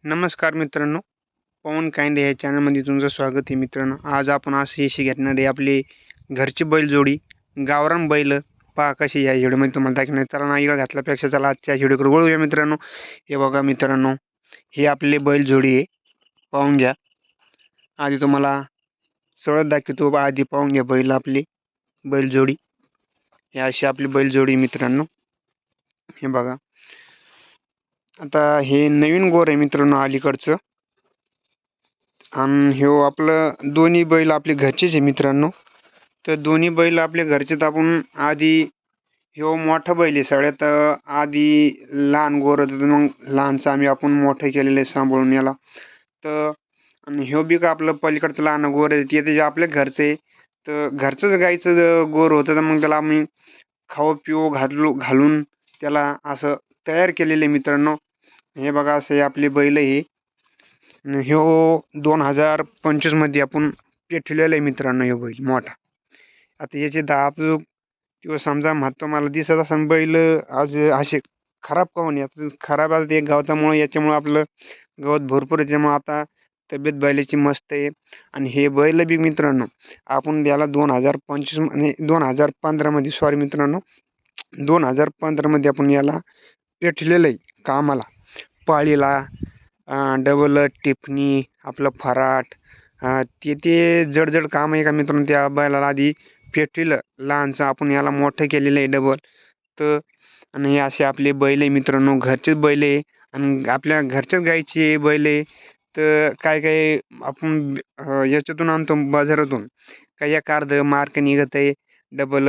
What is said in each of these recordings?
नमस्कार मित्रांनो, पवन काइंडे या चॅनलमध्ये तुमचं स्वागत आहे मित्रांनो. आज आपण अशी घेणार आहे आपली घरची बैलजोडी गावरान बैल. पहा कशी या व्हिडिओमध्ये तुम्हाला दाखवणार. चला ना इकडे घातल्यापेक्षा चला आजच्या व्हिडिओकडे वळूया मित्रांनो. हे बघा मित्रांनो, ही आपली बैलजोडी आहे, पाहून घ्या. आधी तुम्हाला सळत दाखवतो, आधी पाहून घ्या बैल आपली बैलजोडी. ही अशी आपली बैलजोडी मित्रांनो. हे बघा, आता हे नवीन गोर आहे मित्रांनो अलीकडचं. आणि ह्यो आपलं दोन्ही बैल आपले घरचेच आहे मित्रांनो. तर दोन्ही बैल आपल्या घरचेच. आपण आधी ह्यो मोठा बैल आहे सगळ्यात आधी. लहान गोर होतं, मग लहानचं आपण मोठं केलेलं आहे सांभाळून याला. तर आणि ह्यो बी का आपलं पलीकडचं लहान गोर आहे ते आपल्या घरचं आहे. तर घरचंच गाईचं गोर होतं, तर मग त्याला आम्ही खाऊ पिऊ घालून त्याला असं तयार केलेलं आहे मित्रांनो. हे बघा, असे आपले बैल हे. ह्यो 2025 मध्ये आपण पेटलेला आहे मित्रांनो ह्यो बैल मोठा. आता याचे दात किंवा समजा महत्व मला दिसत असेल बैल आज असे खराब काहून आता खराब आहे ते गवतामुळे. याच्यामुळे आपलं गवत भरपूर आहे, त्यामुळे आता तब्येत बैलाची मस्त आहे. आणि हे बैल बी मित्रांनो आपण याला 2025 म्हणजे 2015 मध्ये, सॉरी मित्रांनो, 2015 मध्ये आपण याला पेटलेलं आहे कामाला, पाळीला. डबल टिपणी, आपलं फराट, ते जड काम आहे का मित्रांनो. त्या बैलाला आधी पेटलेलं लहानचं, आपण याला मोठं केलेलं आहे डबल. तर आणि हे असे आपले बैल आहे मित्रांनो, घरचेच बैल आहे. आणि आपल्या घरच्याच गाईचे बैल आहे. तर काय काय आपण याच्यातून आणतो बाजारातून, काही एक अर्ध मार्क निघत आहे. डबल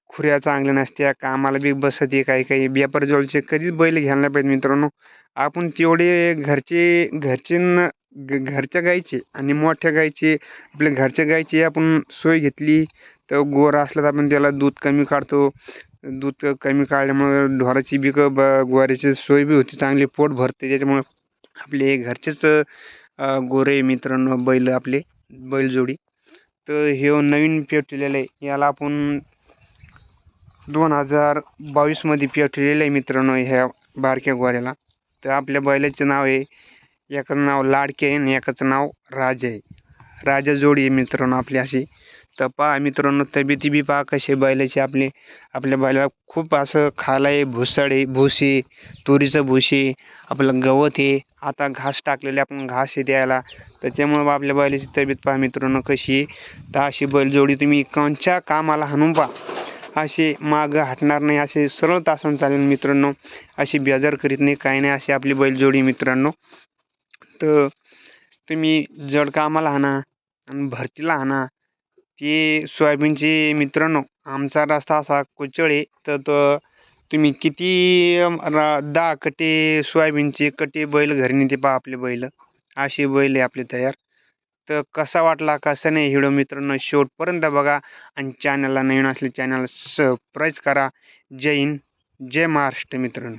खुऱ्या चांगल्या नसत्या, कामाला बी बसत आहे. काही काही व्यापार जवळचे कधीच बैल घ्यायला नाही पाहिजे मित्रांनो. आपण तेवढे घरच्या गाईचे आणि मोठ्या गाईचे, आपल्या घरच्या गाईची आपण सोय घेतली तर गोर असला तर आपण त्याला दूध कमी काढतो. दूध कमी काढल्यामुळे ढोराची बी गोऱ्याची सोय बी होती, चांगली पोट भरते. त्याच्यामुळे आपले घरचेच गोरे मित्रांनो बैल आपले बैलजोडी. तर हे नवीन पेटलेलं आहे, याला आपण 2022 मध्ये पेटलेलं आहे मित्रांनो ह्या बारक्या गोऱ्याला. तर आपल्या बैलाचे नाव आहे, एकाचं नाव लाडके आहे आणि एकाचं नाव राजा आहे. राजा जोडी आहे मित्रांनो आपली अशी. तर पहा मित्रांनो, तब्येती बी पहा कसे बैलाचे आपले. आपल्या बैलाला खूप असं खायला आहे, भुसाड आहे, भुसी, तुरीचं भुशी, आपलं गवत आहे. आता घास टाकलेले आपण, घास आहे द्यायला. त्याच्यामुळं आपल्या बैलाची तब्येत पहा मित्रांनो कशी आहे. तर अशी बैलजोडी तुम्ही कोणच्या कामाला हाणून पहा, असे मागं हटणार नाही, असे सरळ तासून चालेल मित्रांनो. अशी बेजार करीत नाही, काही नाही, अशी आपली बैलजोडी मित्रांनो. तर तुम्ही जड कामाला हाणा आणि भरतीला हाणा. ते सोयाबीनचे मित्रांनो, आमचा रस्ता असा कुचळ आहे. तर तुम्ही किती 10 कटे सोयाबीनचे कटे बैल घरी नेते पहा आपले बैल. अशी बैल आहे आपले तयार. तर कसा वाटला कसा नाही व्हिडिओ मित्रांनो शेवटपर्यंत बघा. आणि चॅनलला नवीन असले चॅनल सबस्क्राईब करा. जय हिंद, जय महाराष्ट्र मित्रांनो.